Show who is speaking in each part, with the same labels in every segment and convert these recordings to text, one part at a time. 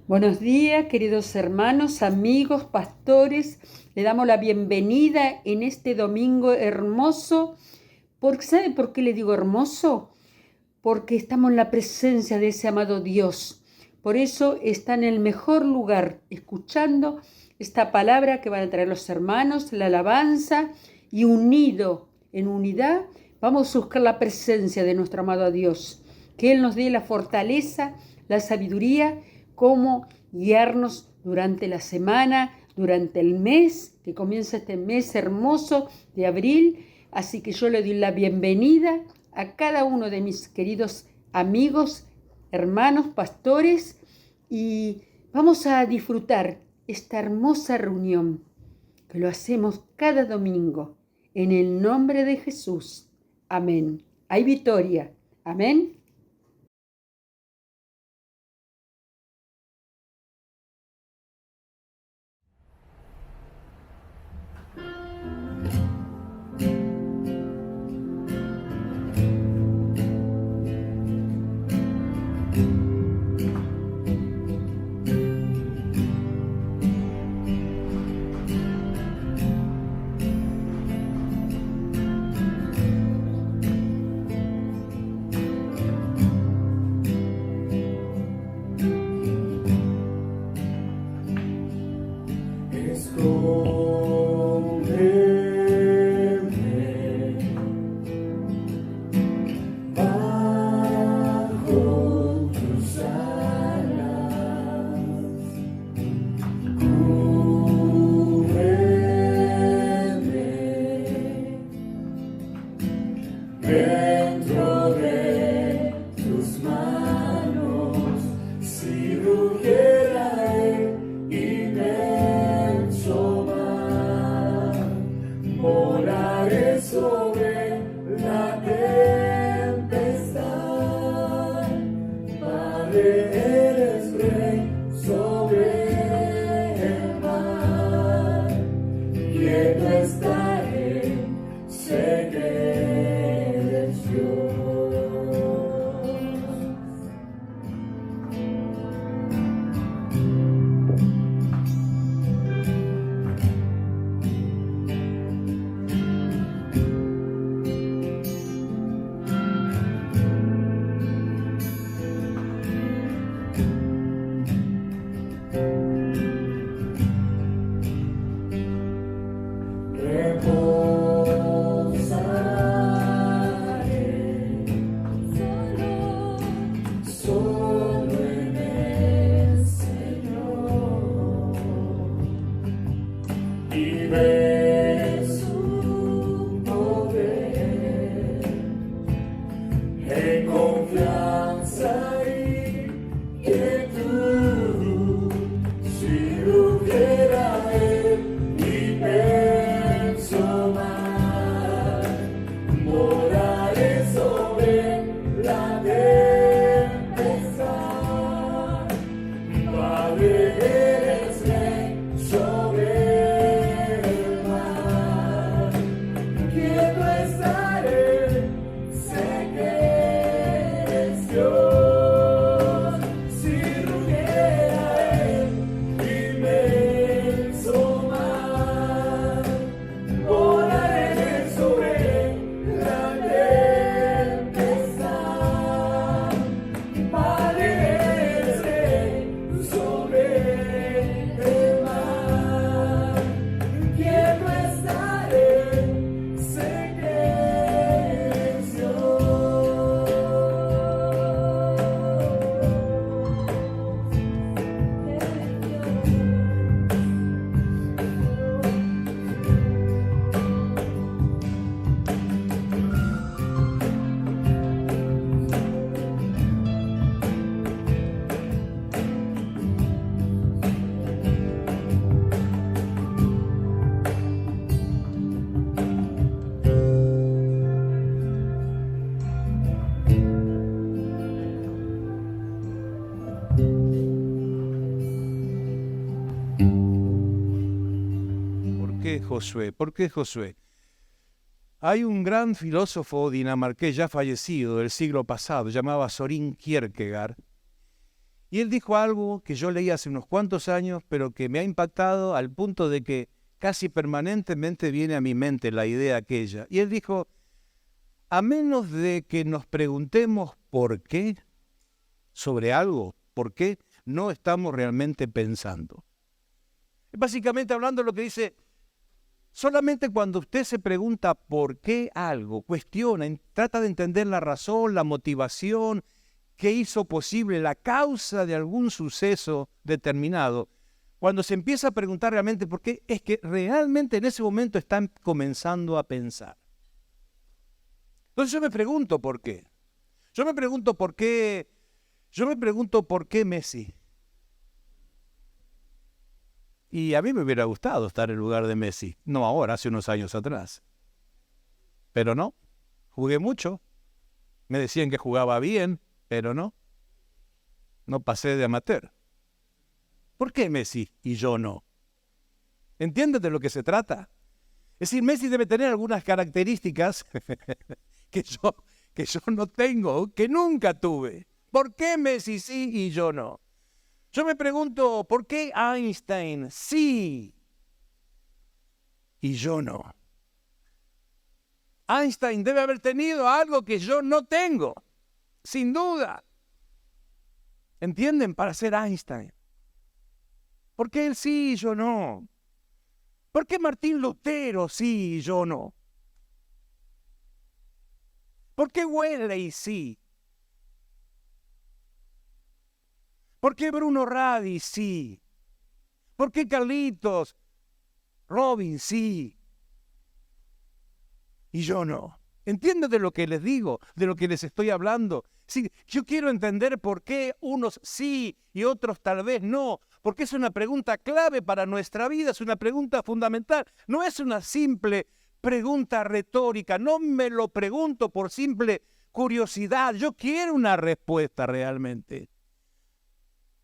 Speaker 1: Buenos días, queridos hermanos, amigos, pastores. Le damos la bienvenida en este domingo hermoso. ¿Sabe por qué le digo hermoso? Porque estamos en la presencia de ese amado Dios. Por eso está en el mejor lugar, escuchando esta palabra que van a traer los hermanos, la alabanza, y unido, en unidad, vamos a buscar la presencia de nuestro amado Dios. Que Él nos dé la fortaleza, la sabiduría, cómo guiarnos durante la semana, durante el mes, que comienza este mes hermoso de abril. Así que yo le doy la bienvenida a cada uno de mis queridos amigos, hermanos, pastores, y vamos a disfrutar esta hermosa reunión que lo hacemos cada domingo. En el nombre de Jesús. Amén. Hay victoria. Amén.
Speaker 2: Josué? ¿Por qué Josué? Hay un gran filósofo dinamarqués ya fallecido del siglo pasado, llamado Søren Kierkegaard, Y él dijo algo que yo leí hace unos cuantos años, pero que me ha impactado al punto de que casi permanentemente viene a mi mente la idea aquella. Y él dijo, a menos de que nos preguntemos por qué sobre algo, por qué no estamos realmente pensando. Básicamente hablando lo que dice, solamente cuando usted se pregunta por qué algo, cuestiona, trata de entender la razón, la motivación, qué hizo posible, la causa de algún suceso determinado, cuando se empieza a preguntar realmente por qué, es que realmente en ese momento están comenzando a pensar. Entonces yo me pregunto por qué. Yo me pregunto por qué Messi. Y a mí me hubiera gustado estar en lugar de Messi. No ahora, hace unos años atrás. Pero no, jugué mucho. Me decían que jugaba bien, pero no. No pasé de amateur. ¿Por qué Messi y yo no? ¿Entiendes de lo que se trata? Es decir, Messi debe tener algunas características que yo no tengo, que nunca tuve. ¿Por qué Messi sí y yo no? Yo me pregunto, ¿por qué Einstein sí y yo no? Einstein debe haber tenido algo que yo no tengo, sin duda. ¿Entienden? Para ser Einstein. ¿Por qué él sí y yo no? ¿Por qué Martín Lutero sí y yo no? ¿Por qué Wesley sí? ¿Por qué Bruno Radi sí? ¿Por qué Carlitos Robin sí y yo no? ¿Entienden de lo que les digo, de lo que les estoy hablando? Sí, yo quiero entender por qué unos sí y otros tal vez no, porque es una pregunta clave para nuestra vida, es una pregunta fundamental, no es una simple pregunta retórica, no me lo pregunto por simple curiosidad, yo quiero una respuesta realmente.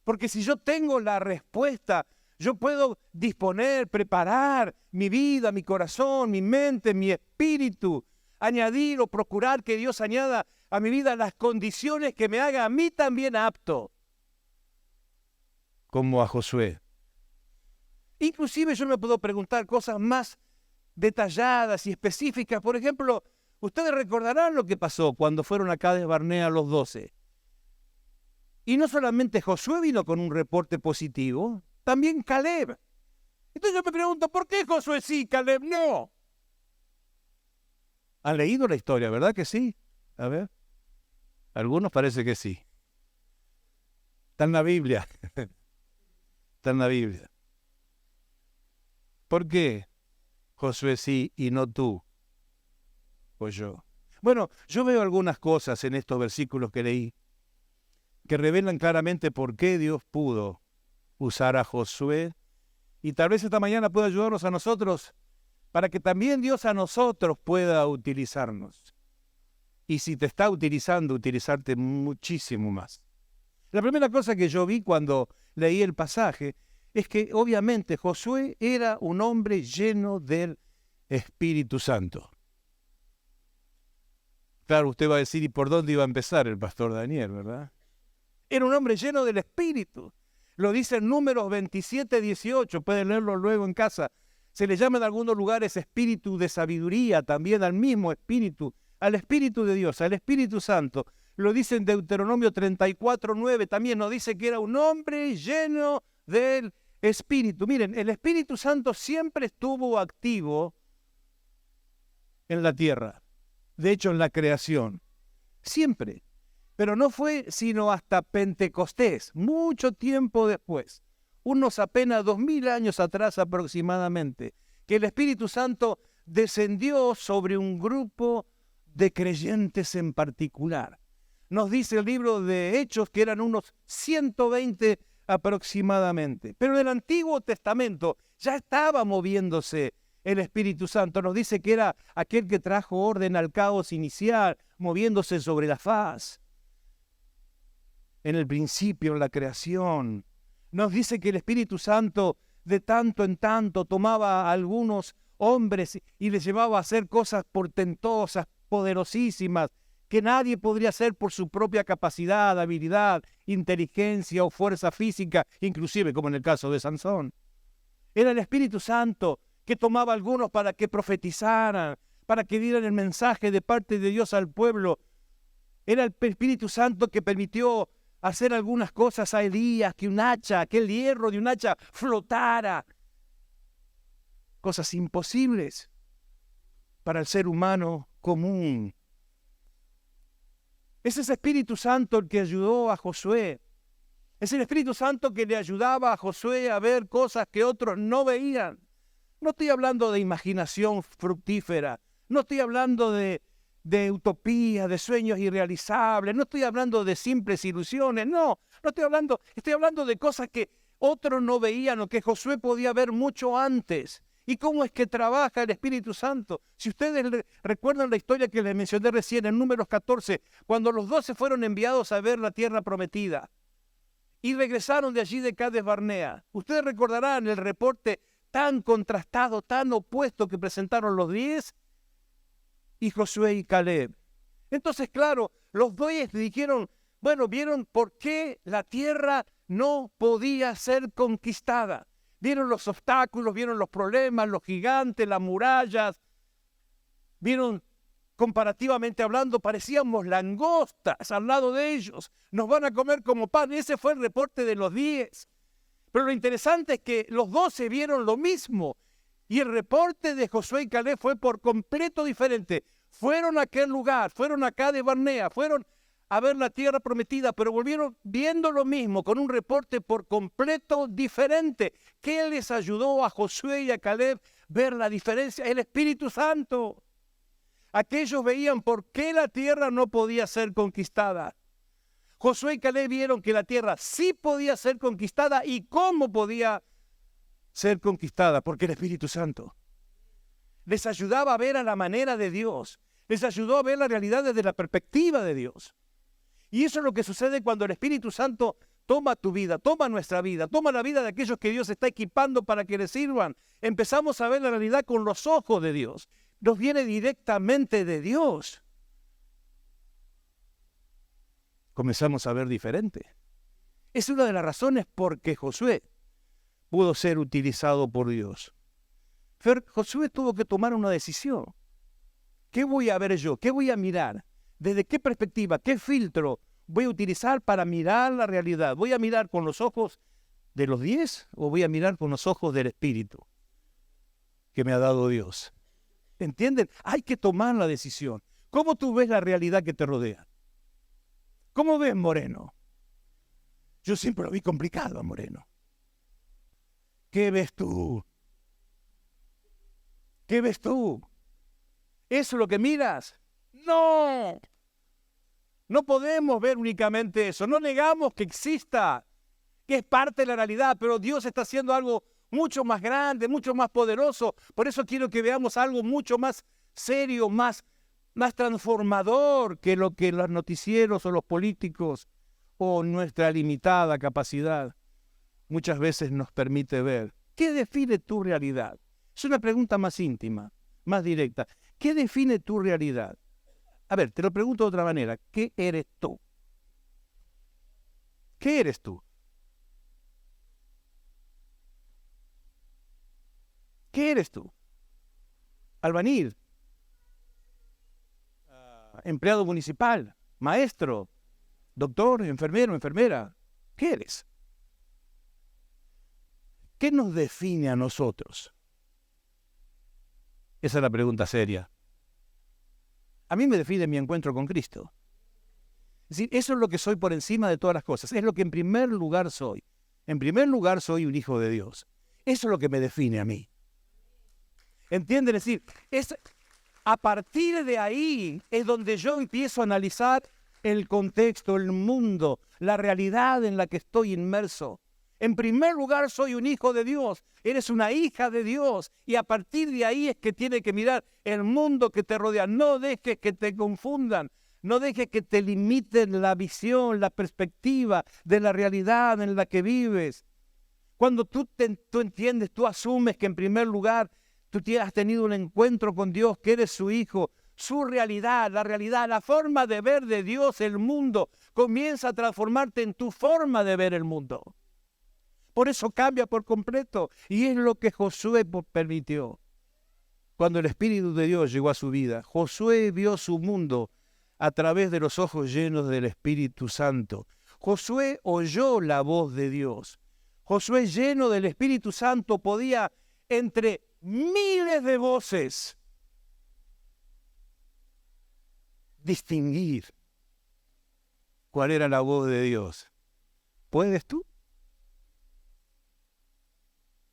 Speaker 2: Porque si yo tengo la respuesta, yo puedo disponer, preparar mi vida, mi corazón, mi mente, mi espíritu, añadir o procurar que Dios añada a mi vida las condiciones que me haga a mí también apto, como a Josué. Inclusive yo me puedo preguntar cosas más detalladas y específicas. Por ejemplo, ustedes recordarán lo que pasó cuando fueron a Cades Barnea los 12. Y no solamente Josué vino con un reporte positivo, también Caleb. Entonces yo me pregunto, ¿por qué Josué sí, Caleb no? ¿Han leído la historia, verdad que sí? A ver. Algunos parece que sí. Está en la Biblia. Está en la Biblia. ¿Por qué Josué sí y no tú o yo? Bueno, yo veo algunas cosas en estos versículos que leí que revelan claramente por qué Dios pudo usar a Josué, y tal vez esta mañana pueda ayudarnos a nosotros para que también Dios a nosotros pueda utilizarnos. Y si te está utilizando, utilizarte muchísimo más. La primera cosa que yo vi cuando leí el pasaje es que obviamente Josué era un hombre lleno del Espíritu Santo. Claro, usted va a decir, ¿y por dónde iba a empezar el pastor Daniel, verdad? Era un hombre lleno del Espíritu. Lo dice en Números 27, 18. Pueden leerlo luego en casa. Se le llama en algunos lugares espíritu de sabiduría, también al mismo espíritu, al Espíritu de Dios, al Espíritu Santo. Lo dice en Deuteronomio 34, 9. También nos dice que era un hombre lleno del Espíritu. Miren, el Espíritu Santo siempre estuvo activo en la tierra. De hecho, en la creación. Siempre. Pero no fue sino hasta Pentecostés, mucho tiempo después, unos apenas 2000 años atrás aproximadamente, que el Espíritu Santo descendió sobre un grupo de creyentes en particular. Nos dice el libro de Hechos que eran unos 120 aproximadamente. Pero en el Antiguo Testamento ya estaba moviéndose el Espíritu Santo. Nos dice que era aquel que trajo orden al caos inicial, moviéndose sobre la faz. En el principio, en la creación. Nos dice que el Espíritu Santo de tanto en tanto tomaba a algunos hombres y les llevaba a hacer cosas portentosas, poderosísimas, que nadie podría hacer por su propia capacidad, habilidad, inteligencia o fuerza física, inclusive como en el caso de Sansón. Era el Espíritu Santo que tomaba a algunos para que profetizaran, para que dieran el mensaje de parte de Dios al pueblo. Era el Espíritu Santo que permitió hacer algunas cosas a Elías, que el hierro de un hacha flotara. Cosas imposibles para el ser humano común. Es ese Espíritu Santo el que ayudó a Josué. Es el Espíritu Santo que le ayudaba a Josué a ver cosas que otros no veían. No estoy hablando de imaginación fructífera. No estoy hablando de utopías, de sueños irrealizables. No estoy hablando de simples ilusiones. No estoy hablando de cosas que otros no veían o que Josué podía ver mucho antes. ¿Y cómo es que trabaja el Espíritu Santo? Si ustedes recuerdan la historia que les mencioné recién en Números 14, cuando los 12 fueron enviados a ver la tierra prometida y regresaron de allí de Cades Barnea, ustedes recordarán el reporte tan contrastado, tan opuesto que presentaron los 10 y Josué y Caleb. Entonces, claro, los 10 dijeron, vieron por qué la tierra no podía ser conquistada. Vieron los obstáculos, vieron los problemas, los gigantes, las murallas. Vieron, comparativamente hablando, parecíamos langostas al lado de ellos. Nos van a comer como pan. Ese fue el reporte de los 10. Pero lo interesante es que los 12 vieron lo mismo. Y el reporte de Josué y Caleb fue por completo diferente. Fueron a aquel lugar, fueron acá de Barnea, fueron a ver la tierra prometida, pero volvieron viendo lo mismo, con un reporte por completo diferente. ¿Qué les ayudó a Josué y a Caleb ver la diferencia? El Espíritu Santo. Aquellos veían por qué la tierra no podía ser conquistada. Josué y Caleb vieron que la tierra sí podía ser conquistada y cómo podía ser conquistada, porque el Espíritu Santo les ayudaba a ver a la manera de Dios, les ayudó a ver la realidad desde la perspectiva de Dios. Y eso es lo que sucede cuando el Espíritu Santo toma tu vida, toma nuestra vida, toma la vida de aquellos que Dios está equipando para que le sirvan. Empezamos a ver la realidad con los ojos de Dios. Nos viene directamente de Dios. Comenzamos a ver diferente. Es una de las razones por que Josué pudo ser utilizado por Dios. Josué tuvo que tomar una decisión. ¿Qué voy a ver yo? ¿Qué voy a mirar? ¿Desde qué perspectiva, qué filtro voy a utilizar para mirar la realidad? ¿Voy a mirar con los ojos de los 10 o voy a mirar con los ojos del Espíritu que me ha dado Dios? ¿Entienden? Hay que tomar la decisión. ¿Cómo tú ves la realidad que te rodea? ¿Cómo ves Moreno? Yo siempre lo vi complicado a Moreno. ¿Qué ves tú? ¿Qué ves tú? ¿Eso es lo que miras? No. No podemos ver únicamente eso. No negamos que exista, que es parte de la realidad, pero Dios está haciendo algo mucho más grande, mucho más poderoso. Por eso quiero que veamos algo mucho más serio, más transformador que lo que los noticieros o los políticos o nuestra limitada capacidad muchas veces nos permite ver. ¿Qué define tu realidad? Es una pregunta más íntima, más directa. ¿Qué define tu realidad? A ver, te lo pregunto de otra manera. ¿Qué eres tú? ¿Qué eres tú? ¿Qué eres tú? Albañil, empleado municipal, maestro, doctor, enfermero, enfermera. ¿Qué eres? ¿Qué nos define a nosotros? Esa es la pregunta seria. A mí me define mi encuentro con Cristo. Es decir, eso es lo que soy por encima de todas las cosas. Es lo que en primer lugar soy. En primer lugar soy un hijo de Dios. Eso es lo que me define a mí. ¿Entienden? Es decir, a partir de ahí es donde yo empiezo a analizar el contexto, el mundo, la realidad en la que estoy inmerso. En primer lugar, soy un hijo de Dios, eres una hija de Dios, y a partir de ahí es que tiene que mirar el mundo que te rodea. No dejes que te confundan, no dejes que te limiten la visión, la perspectiva de la realidad en la que vives. Cuando tú entiendes, tú asumes que en primer lugar tú has tenido un encuentro con Dios, que eres su hijo, su realidad, la forma de ver de Dios el mundo, comienza a transformarte en tu forma de ver el mundo. Por eso cambia por completo. Y es lo que Josué permitió. Cuando el Espíritu de Dios llegó a su vida, Josué vio su mundo a través de los ojos llenos del Espíritu Santo. Josué oyó la voz de Dios. Josué, lleno del Espíritu Santo, podía, entre miles de voces, distinguir cuál era la voz de Dios. ¿Puedes tú?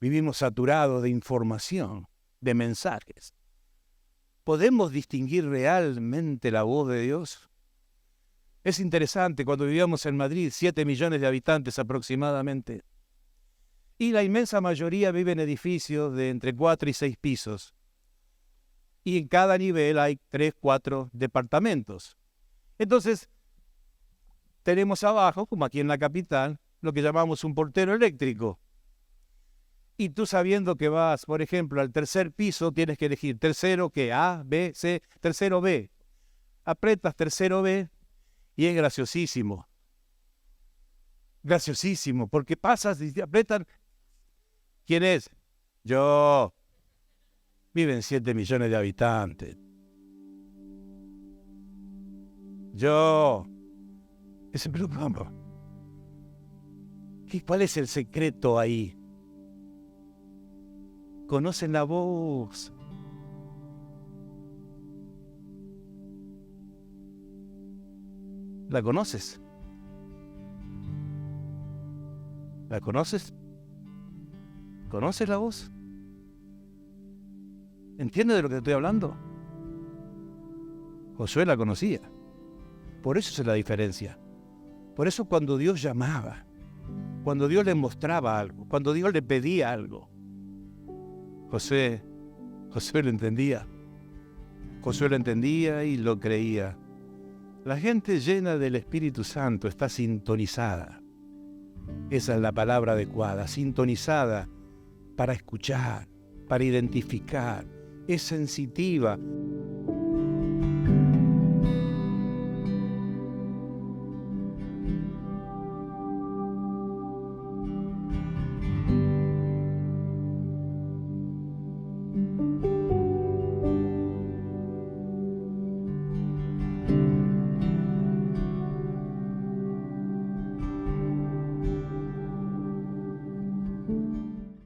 Speaker 2: Vivimos saturados de información, de mensajes. ¿Podemos distinguir realmente la voz de Dios? Es interesante, cuando vivíamos en Madrid, 7 millones de habitantes aproximadamente, y la inmensa mayoría vive en edificios de entre 4 y 6 pisos. Y en cada nivel hay 3, 4 departamentos. Entonces, tenemos abajo, como aquí en la capital, lo que llamamos un portero eléctrico. Y tú, sabiendo que vas, por ejemplo, al tercer piso, tienes que elegir tercero, que A, B, C, tercero B. Apretas tercero B y es graciosísimo. Graciosísimo, porque pasas y te apretan. ¿Quién es? Yo. Viven 7 millones de habitantes. Yo. Ese programa. ¿Cuál es el secreto ahí? Conocen la voz. ¿La conoces? ¿La conoces? ¿Conoces la voz? ¿Entiendes de lo que te estoy hablando? Josué la conocía. Por eso es la diferencia. Por eso cuando Dios llamaba, cuando Dios le mostraba algo, cuando Dios le pedía algo, Josué lo entendía. Josué lo entendía y lo creía. La gente llena del Espíritu Santo está sintonizada. Esa es la palabra adecuada, sintonizada para escuchar, para identificar. Es sensitiva.